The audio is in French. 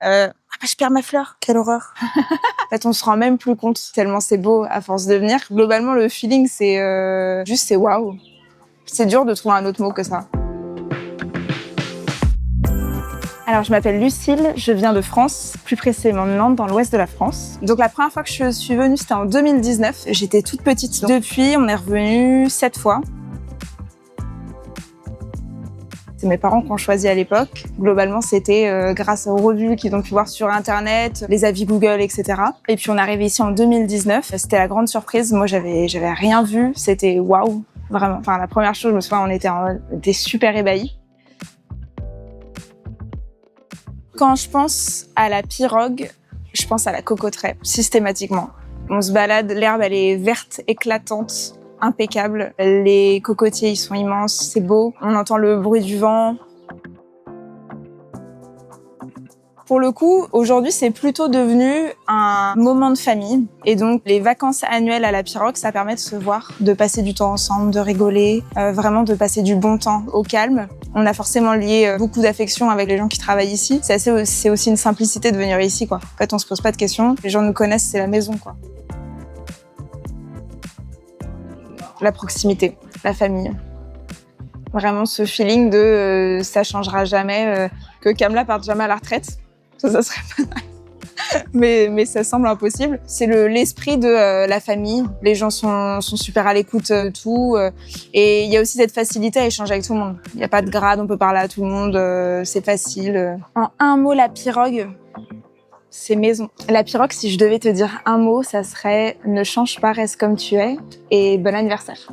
Je perds ma fleur, quelle horreur. En fait, on se rend même plus compte tellement c'est beau à force de venir. Globalement, le feeling, c'est waouh. C'est dur de trouver un autre mot que ça. Alors, je m'appelle Lucille, je viens de France, plus précisément de Nantes, dans l'ouest de la France. Donc, la première fois que je suis venue, c'était en 2019. J'étais toute petite. Depuis, on est revenu 7 fois. C'est mes parents qui ont choisi à l'époque. Globalement, c'était grâce aux revues qu'ils ont pu voir sur Internet, les avis Google, etc. Et puis, on est arrivé ici en 2019. C'était la grande surprise. Moi, j'avais rien vu. C'était waouh, vraiment. Enfin, la première chose, je me souviens, on était super ébahis. Quand je pense à la pirogue, je pense à la cocoterie, systématiquement. On se balade, l'herbe, elle est verte, éclatante, impeccable. Les cocotiers, ils sont immenses, c'est beau. On entend le bruit du vent. Pour le coup, aujourd'hui, c'est plutôt devenu un moment de famille. Et donc, les vacances annuelles à la pirogue, ça permet de se voir, de passer du temps ensemble, de rigoler, vraiment de passer du bon temps au calme. On a forcément lié beaucoup d'affection avec les gens qui travaillent ici. C'est aussi une simplicité de venir ici, quoi. En fait, on se pose pas de questions. Les gens nous connaissent, c'est la maison, quoi. La proximité, la famille. Vraiment ce feeling de ça changera jamais, que Kamla parte jamais à la retraite. Ça serait pas mal. Mais ça semble impossible. C'est l'esprit de la famille. Les gens sont super à l'écoute de tout. Et il y a aussi cette facilité à échanger avec tout le monde. Il n'y a pas de grade, on peut parler à tout le monde, c'est facile. En un mot, la pirogue, c'est maison. La pirogue, si je devais te dire un mot, ça serait « ne change pas, reste comme tu es » et « bon anniversaire ».